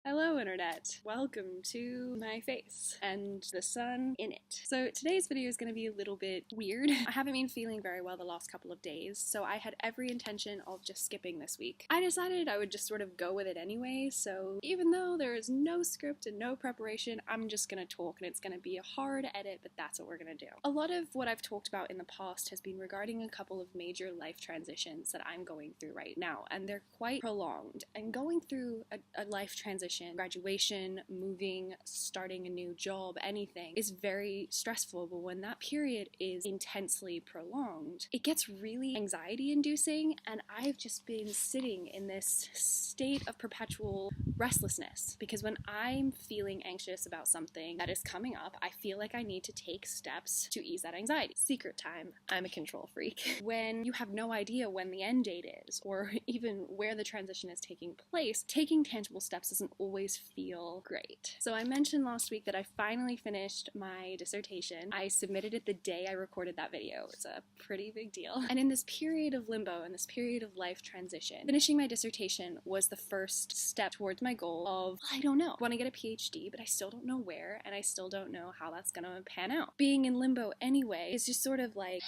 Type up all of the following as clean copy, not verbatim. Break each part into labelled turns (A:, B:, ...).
A: Hello Internet! Welcome to my face and the sun in it. So today's video is going to be a little bit weird. I haven't been feeling very well the last couple of days, so I had every intention of just skipping this week. I decided I would just sort of go with it anyway, so even though there is no script and no preparation, I'm just going to talk and it's going to be a hard edit, but that's what we're going to do. A lot of what I've talked about in the past has been regarding a couple of major life transitions that I'm going through right now, and they're quite prolonged. And going through a life transition, graduation, moving, starting a new job, anything is very stressful, but when that period is intensely prolonged, it gets really anxiety inducing, and I've just been sitting in this state of perpetual restlessness because when I'm feeling anxious about something that is coming up, I feel like I need to take steps to ease that anxiety. Secret time, I'm a control freak. When you have no idea when the end date is or even where the transition is taking place, taking tangible steps doesn't always feel great. So I mentioned last week that I finally finished my dissertation. I submitted it the day I recorded that video. It's a pretty big deal. And in this period of limbo, in this period of life transition, finishing my dissertation was the first step towards my goal of, I don't know, I want to get a PhD, but I still don't know where, and I still don't know how that's gonna pan out. Being in limbo anyway is just sort of like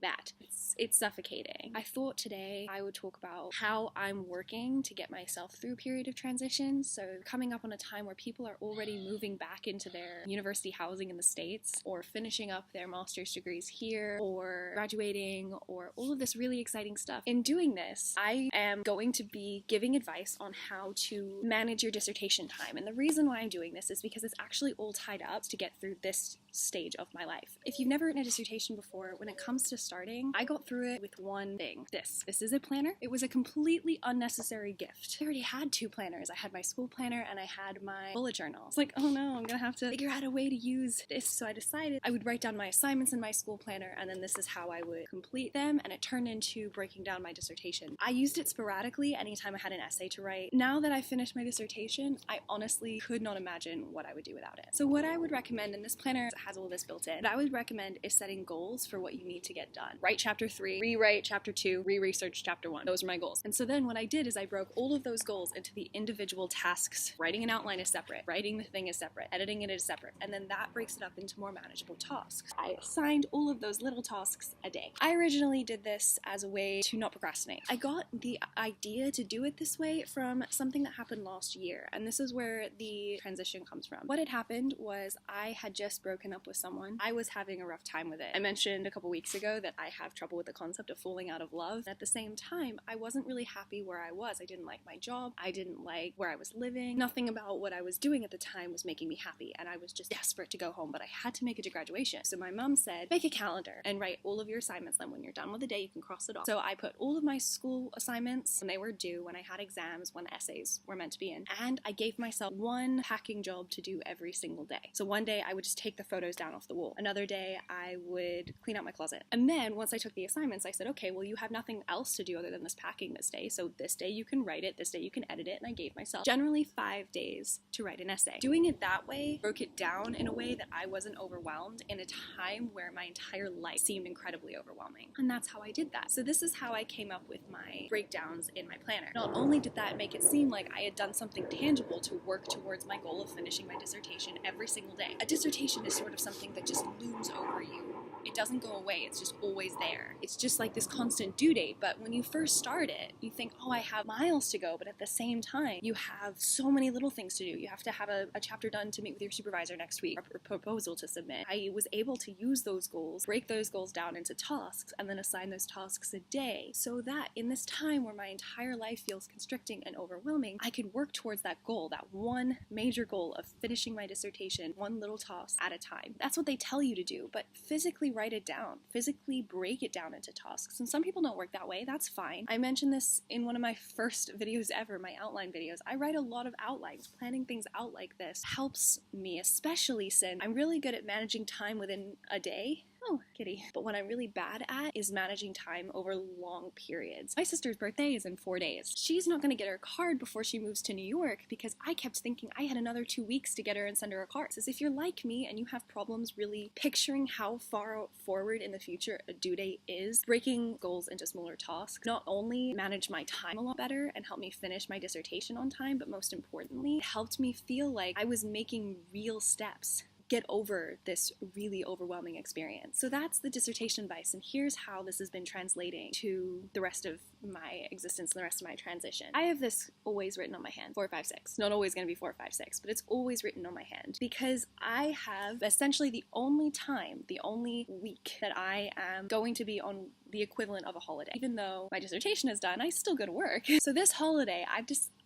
A: that. It's suffocating. I thought today I would talk about how I'm working to get myself through a period of transition. So coming up on a time where people are already moving back into their university housing in the States, or finishing up their master's degrees here, or graduating, or all of this really exciting stuff. In doing this, I am going to be giving advice on how to manage your dissertation time. And the reason why I'm doing this is because it's actually all tied up to get through this stage of my life. If you've never written a dissertation before, when it comes to starting, I got through it with one thing. This is a planner. It was a completely unnecessary gift. I already had two planners. I had my school planner and I had my bullet journal. It's like, oh no, I'm gonna have to figure out a way to use this. So I decided I would write down my assignments in my school planner, and then this is how I would complete them, and it turned into breaking down my dissertation. I used it sporadically anytime I had an essay to write. Now that I finished my dissertation, I honestly could not imagine what I would do without it. So what I would recommend, and this planner has all this built in, what I would recommend is setting goals for what you need to get done. Write chapter 3, rewrite chapter 2, re-research chapter 1. Those are my goals. And so then what I did is I broke all of those goals into the individual tasks. Writing an outline is separate, writing the thing is separate, editing it is separate, and then that breaks it up into more manageable tasks. I assigned all of those little tasks a day. I originally did this as a way to not procrastinate. I got the idea to do it this way from something that happened last year, and this is where the transition comes from. What had happened was I had just broken up with someone. I was having a rough time with it. I mentioned a couple weeks ago that I have trouble with the concept of falling out of love. At the same time, I wasn't really happy where I was. I didn't like my job. I didn't like where I was living. Nothing about what I was doing at the time was making me happy, and I was just desperate to go home, but I had to make it to graduation. So my mom said, make a calendar and write all of your assignments. Then when you're done with the day, you can cross it off. So I put all of my school assignments when they were due, when I had exams, when essays were meant to be in, and I gave myself one packing job to do every single day. So one day I would just take the photos down off the wall. Another day I would clean out my closet. And then once I took the assignments, I said, okay, well, you have nothing else to do other than this packing this day. So this day you can write it, this day you can edit it. And I gave myself generally 5 days to write an essay. Doing it that way broke it down in a way that I wasn't overwhelmed in a time where my entire life seemed incredibly overwhelming. And that's how I did that. So this is how I came up with my breakdowns in my planner. Not only did that make it seem like I had done something tangible to work towards my goal of finishing my dissertation every single day. A dissertation is sort of something that just looms over you. It doesn't go away, it's just always there. It's just like this constant due date, but when you first start it, you think, oh, I have miles to go, but at the same time, you have so many little things to do. You have to have a chapter done to meet with your supervisor next week, a proposal to submit. I was able to use those goals, break those goals down into tasks, and then assign those tasks a day, so that in this time where my entire life feels constricting and overwhelming, I can work towards that goal, that one major goal of finishing my dissertation, one little task at a time. That's what they tell you to do, but physically write it down, physically break it down into tasks. And some people don't work that way, that's fine. I mentioned this in one of my first videos ever, my outline videos. I write a lot of outlines. Planning things out like this helps me, especially since I'm really good at managing time within a day. Oh, kitty. But what I'm really bad at is managing time over long periods. My sister's birthday is in 4 days. She's not going to get her card before she moves to New York because I kept thinking I had another 2 weeks to get her and send her a card. So if you're like me and you have problems really picturing how far forward in the future a due date is, breaking goals into smaller tasks not only managed my time a lot better and helped me finish my dissertation on time, but most importantly, it helped me feel like I was making real steps get over this really overwhelming experience. So that's the dissertation advice, and here's how this has been translating to the rest of my existence and the rest of my transition. I have this always written on my hand, 4, 5, 6. Not always going to be 4, 5, 6, but it's always written on my hand because I have essentially the only week that I am going to be on the equivalent of a holiday. Even though my dissertation is done, I still go to work. So this holiday,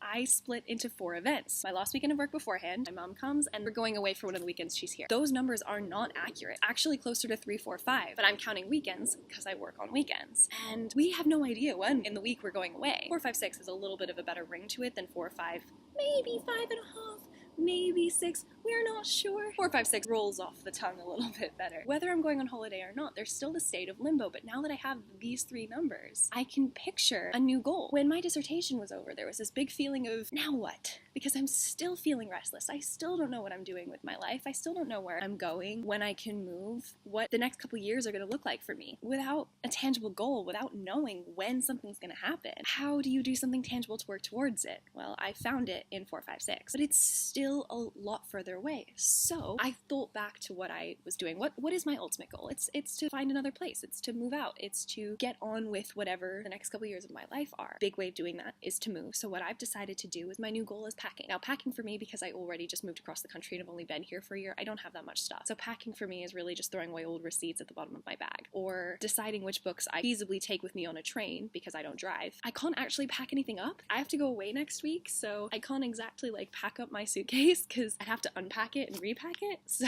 A: I split into 4 events. My last weekend of work beforehand, my mom comes, and we're going away for one of the weekends she's here. Those numbers are not accurate, actually closer to 3, 4, 5, but I'm counting weekends because I work on weekends. And we have no idea when in the week we're going away. 4, 5, 6 is a little bit of a better ring to it than 4, 5, maybe 5.5. Maybe 6, we're not sure. 4, 5, 6 rolls off the tongue a little bit better. Whether I'm going on holiday or not, there's still the state of limbo, but now that I have these 3 numbers, I can picture a new goal. When my dissertation was over, there was this big feeling of, now what? Because I'm still feeling restless. I still don't know what I'm doing with my life. I still don't know where I'm going, when I can move, what the next couple years are going to look like for me. Without a tangible goal, without knowing when something's going to happen, how do you do something tangible to work towards it? Well, I found it in 4, 5, 6, but it's still a lot further away. So I thought back to what I was doing. What is my ultimate goal? It's to find another place. It's to move out. It's to get on with whatever the next couple years of my life are. Big way of doing that is to move. So what I've decided to do is my new goal is packing. Now packing for me, because I already just moved across the country and have only been here for a year, I don't have that much stuff. So packing for me is really just throwing away old receipts at the bottom of my bag, or deciding which books I feasibly take with me on a train because I don't drive. I can't actually pack anything up. I have to go away next week, so I can't exactly pack up my suitcase because I'd have to unpack it and repack it. So,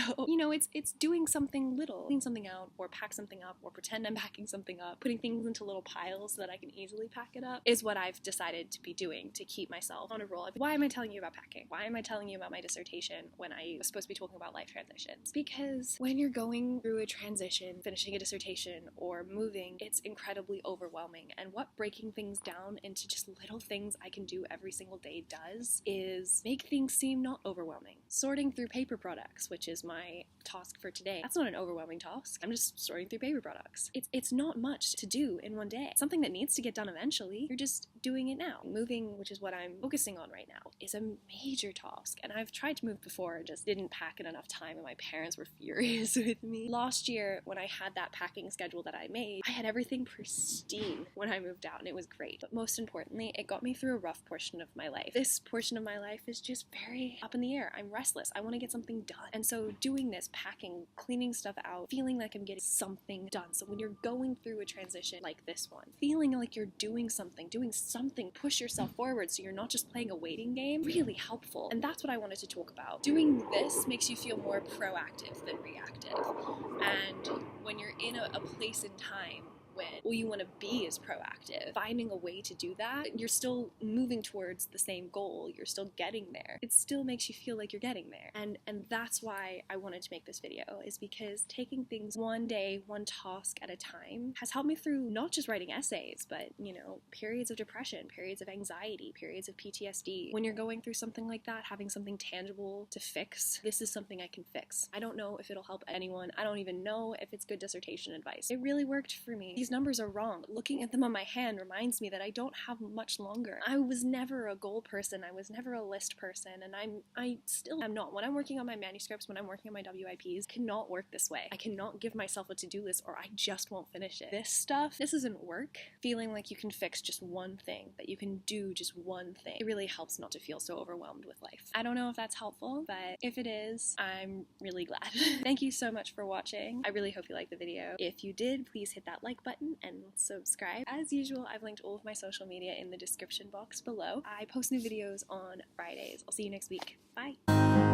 A: it's doing something little, clean something out, or pack something up, or pretend I'm packing something up, putting things into little piles so that I can easily pack it up, is what I've decided to be doing to keep myself on a roll. Why am I telling you about packing? Why am I telling you about my dissertation when I was supposed to be talking about life transitions? Because when you're going through a transition, finishing a dissertation, or moving, it's incredibly overwhelming. And what breaking things down into just little things I can do every single day does is make things seem not overwhelming. Sorting through paper products, which is my task for today, that's not an overwhelming task. I'm just sorting through paper products. It's not much to do in one day. It's something that needs to get done eventually. You're just doing it now. Moving, which is what I'm focusing on right now, is a major task. And I've tried to move before and just didn't pack in enough time, and my parents were furious with me. Last year, when I had that packing schedule that I made, I had everything pristine when I moved out, and it was great. But most importantly, it got me through a rough portion of my life. This portion of my life is just very up in the air. I'm restless. I want to get something done. And so doing this, packing, cleaning stuff out, feeling like I'm getting something done. So when you're going through a transition like this one, feeling like you're doing something, push yourself forward so you're not just playing a waiting game, really helpful. And that's what I wanted to talk about. Doing this makes you feel more proactive than reactive. And when you're in a place in time when all you want to be is proactive, finding a way to do that, you're still moving towards the same goal, you're still getting there. It still makes you feel like you're getting there. And that's why I wanted to make this video, is because taking things one day, one task at a time has helped me through not just writing essays, but, periods of depression, periods of anxiety, periods of PTSD. When you're going through something like that, having something tangible to fix, this is something I can fix. I don't know if it'll help anyone. I don't even know if it's good dissertation advice. It really worked for me. These numbers are wrong. Looking at them on my hand reminds me that I don't have much longer. I was never a goal person. I was never a list person, and I still am not. When I'm working on my manuscripts, when I'm working on my WIPs, I cannot work this way. I cannot give myself a to-do list or I just won't finish it. This stuff, this isn't work. Feeling like you can fix just one thing, that you can do just one thing, it really helps not to feel so overwhelmed with life. I don't know if that's helpful, but if it is, I'm really glad. Thank you so much for watching. I really hope you liked the video. If you did, please hit that like button and subscribe. As usual, I've linked all of my social media in the description box below. I post new videos on Fridays. I'll see you next week. Bye!